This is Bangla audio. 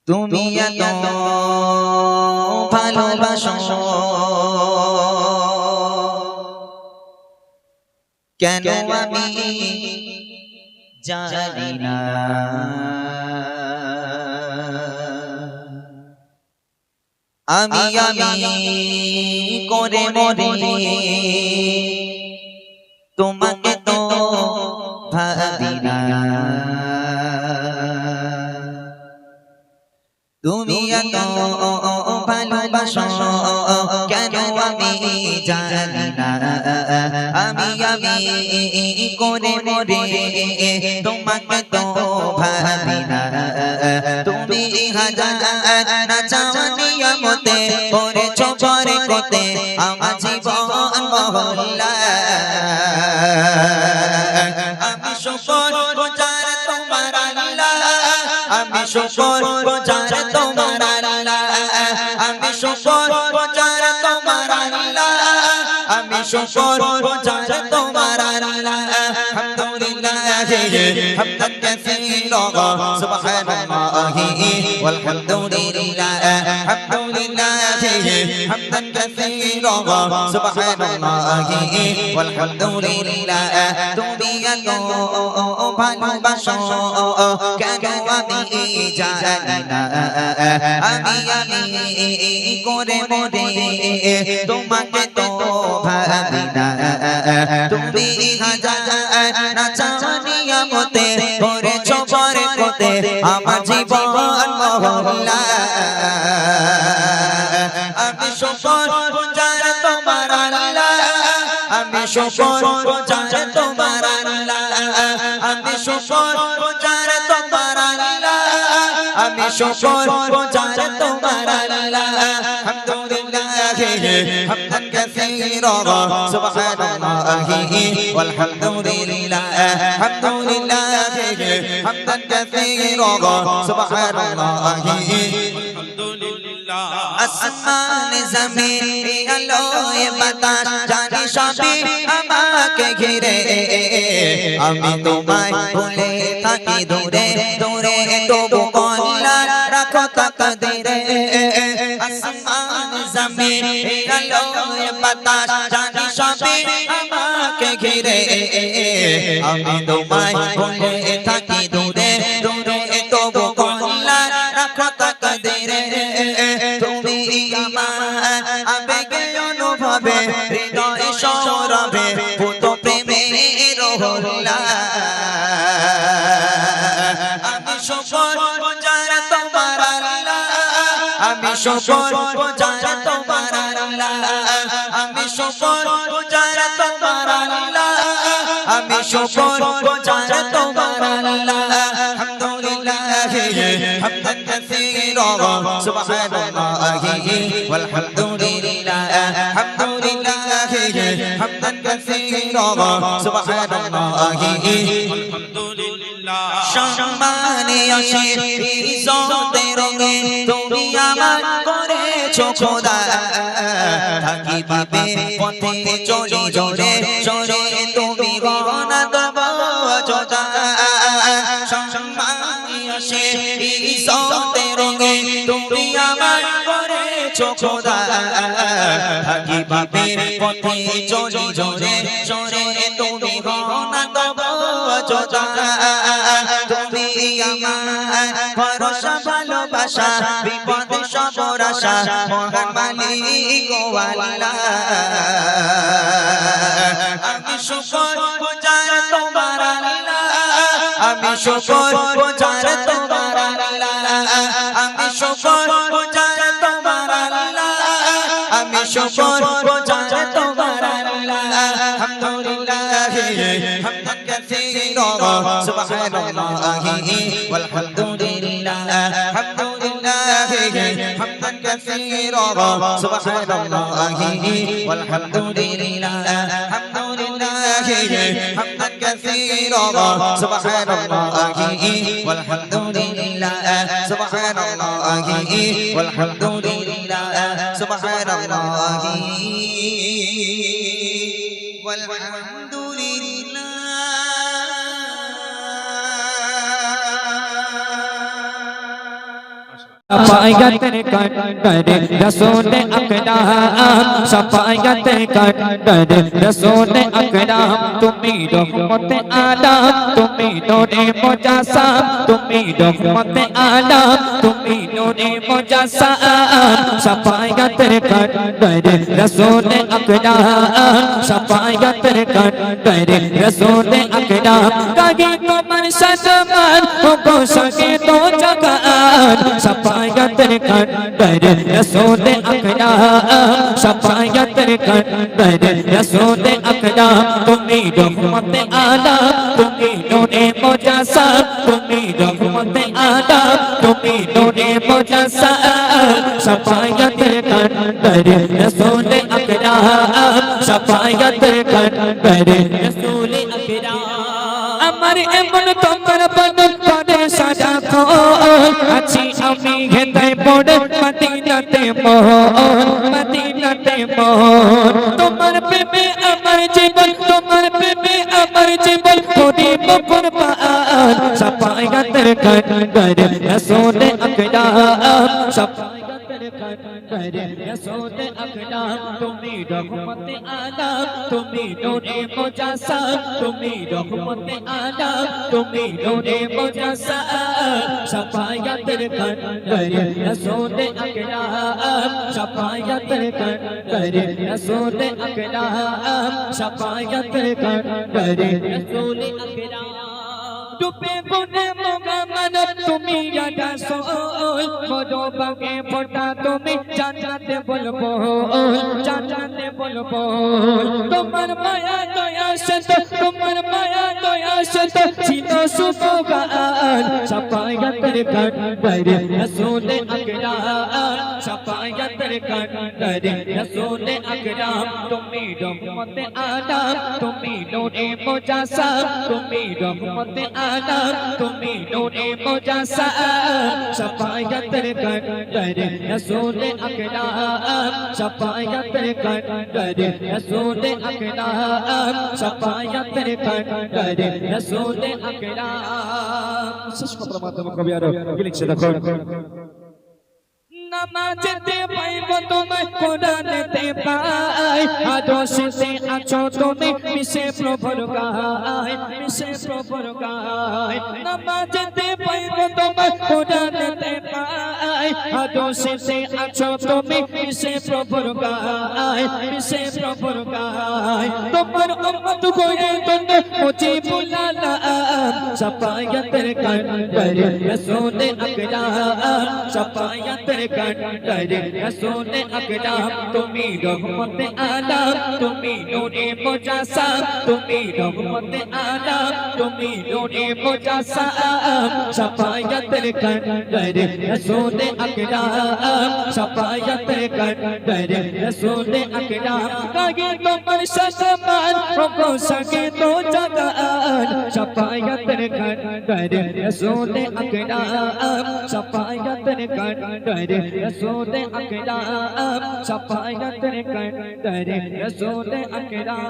তুমি এত ভালোবাসো কেন আমি জানি না। আমি করে মরে তোমাকে তো ভাবি না। তুমি এত ভালোবাসো কেন আমি জানি না। আমি করে মরে তোমাকে তো ভাবি না। তুমি হাজার না চাওয়ানি আমতে করেছ পরে কোতে আমার জীবন মহল্লা। আমি শুকর গুজার তোমার আল্লাহ, আমি শুকর গুজার তোমার আল্লাহ, আমি শুকর গুজার তোমার আল্লাহ, আমি শুকর গুজার তোমার আল্লাহ। আলহামদুলিল্লাহ হামদান কাসীরা সুবহানাল্লাহি ওয়ালহামদুলিল্লাহ। আলহামদুলিল্লাহ হামদান কাসীরা সুবহানাল্লাহি ওয়ালহামদুলিল্লাহ। তুমি এত ভালোবাসো কেন আমি জানি না। আমি করে মরে তোমাকে তো ভাবি না। তুমি হাজার না চাওয়ানি আমতে করেছ পরে কোতে আমার জীবন মহল্লা। আমি শুকর গুজার তোমার আল্লাহ, আমি শুকর গুজার তোমার আল্লাহ, আমি শুকর গুজার তোমার আল্লাহ, আমি শুকর গুজার তোমার আল্লাহ। আলহামদুলিল্লাহ হামদান কাসীরা সুবহানাল্লাহি ওয়ালহামদুলিল্লাহ। আলহামদুলিল্লাহ হামদান কাসীরা সুবহানাল্লাহি ওয়ালহামদুলিল্লাহ। আসমান জমিন আলোয় বাতাস জানি সবই আমাকে ঘিরে। আমি তোমায় ভুলে থাকি দূরে দূরে তবু কল্যাণ রাখো তাকদীরে। আসমান জমিন আলোয় বাতাস জানি সবই আমাকে ঘিরে। আমি তোমায় ভুলে থাকি দূরে দূরে তবু কল্যাণ রাখো তাকদীরে। তুমি আমার আবেগে অনুভবে হৃদয় সৌরভে ভূত প্রেমের হল্লা। আমি শুকর গুজার তোমার আল্লাহ, আমি শুকর গুজার তোমার আল্লাহ, আমি শুকর গুজার তোমার আল্লাহ, আমি শুকর গুজার তোমার আল্লাহ। আলহামদুলিল্লাহ হামদান কাসীরা সুবহানাল্লাহি ওয়ালহামদুলিল্লাহ। আলহামদুলিল্লাহ হামদান কাসীরা সুবহানাল্লাহি ওয়ালহামদুলিল্লাহ। সম্মানে আসির ইজ্জতের রঙে তুমি আমার করেছো খোদা। থাকি পাবে পথে চলি জোরে সরে তুমি গহনা দেব যোদা। সম্মানে আসির ইজ্জতের রঙে তুমি আমার করেছো খোদা। থাকি পাবে পথে চলি জোরে সরে তুমি গহনা দেব যোদা। তুমি আমার ভরসা ভালোবাসা বিপদে সবর আশা মহান মালিক ও আল্লাহ। আমি শুকর গুজার তোমার আল্লাহ, আমি শুকর গুজার তোমার আল্লাহ, আমি শুকর গুজার তোমার আল্লাহ, আমি শুকর গুজার তোমার আল্লাহ। আলহামদুলিল্লাহ হামদান কাসীরা সুবহানাল্লাহি ওয়ালহামদুলিল্লাহ। আলহামদুলিল্লাহ হামদান কাসীরা সুবহানাল্লাহি ওয়ালহামদুলিল্লাহ। আলহামদুলিল্লাহ হামদান কাসীরা সুবহানাল্লাহি ওয়ালহামদুলিল্লাহ। সুবহানাল্লাহি ওয়ালহামদুলিল্লাহ। সুবহানাল্লাহি والحمد لله। शफायत कर रसूल अकराम शफायत कर रसूल अकराम तुम्ही रहमत आलम तुम्ही नूरे मुजस्सम तुम्ही रहमत आलम तुम्ही नूरे मुजस्सम शफायत कर रसूल अकराम शफायत कर रसूल अकराम कहीं तो मरशद मान को सके तो जगान शफायत कर रसूल अकराम शफायत कर रसूल अकराम तुम्ही रहमत आलम तुम्ही नूरे मुजस्सम तुम्ही रहमत आलम तुम्ही नूरे मुजस्सम शफायत कर रसूल अकराम शफायत कर रसूल अकराम আমার এমন তোমার বদন করে সাজা খোল আছি আমি হেদায় পড়ে মদিনাতে মোহন তোমার প্রেমে আমার জীবন তোমার প্রেমে আমার জীবন করিব কুরবান শফায়াত कर रसूल अकराम शफायत कर रसूल अकराम तुम्ही रहमत आलम तुम्ही नूरे मुजस्सम तुम्ही रहमत आलम तुम्ही नूरे मुजस्सम शफायत कर रसूल अकराम शफायत कर रसूल अकराम शफायत कर रसूल अकराम डूबे बुने मोगा मन तुम्ही यादा सोल मोरो बागे फोटा तुम्ही জান্নাতে বলবো জান্নাতে বলবো তোমার মায়া দয়া সত তোমার মায়া দয়া সত ছিল সুবহান শফায়াত कर रसूल अकराम शफायत कर रसूल अकराम तुम्ही रहमत आलम तुम्ही नूरे मुजस्सम तुम्ही रहमत आलम तुम्ही नूरे मुजस्सम शफायत कर रसूल अकराम शफायत कर रसूल अकराम शफायत कर रसूल अकराम শেষ কথার মাধ্যমে কবি আরো কি লিখছে দেখো নামাজেতে পাইব তোমায় কোরআনেতে পাই আদর্শেতে আছো তুমি মিশে প্রভুর গায় মিশে প্রভুর গায় নামাজেতে পাইব তোমায় কোরআনেতে পাই আদর্শেতে আছো তুমি মিশে প্রভুর গায় মিশে প্রভুর গায় তোমার উম্মত হয়ে তুমি মুজিবুল আলাম শফায়াত कर रसूल अकराम शफायत कर रसूल अकराम तुम्ही रहमत आलम तुम्ही नूरे मुजस्सम तुम्ही रहमत आलम तुम्ही नूरे मुजस्सम शफायत कर रसूल अकराम शफायत कर रसूल अकराम कहीं तो मरशद मान को सके तो जगान शफायत कर रसूल अकराम शफायत कर रसूल अकराम शफायत कर रसूल अकराम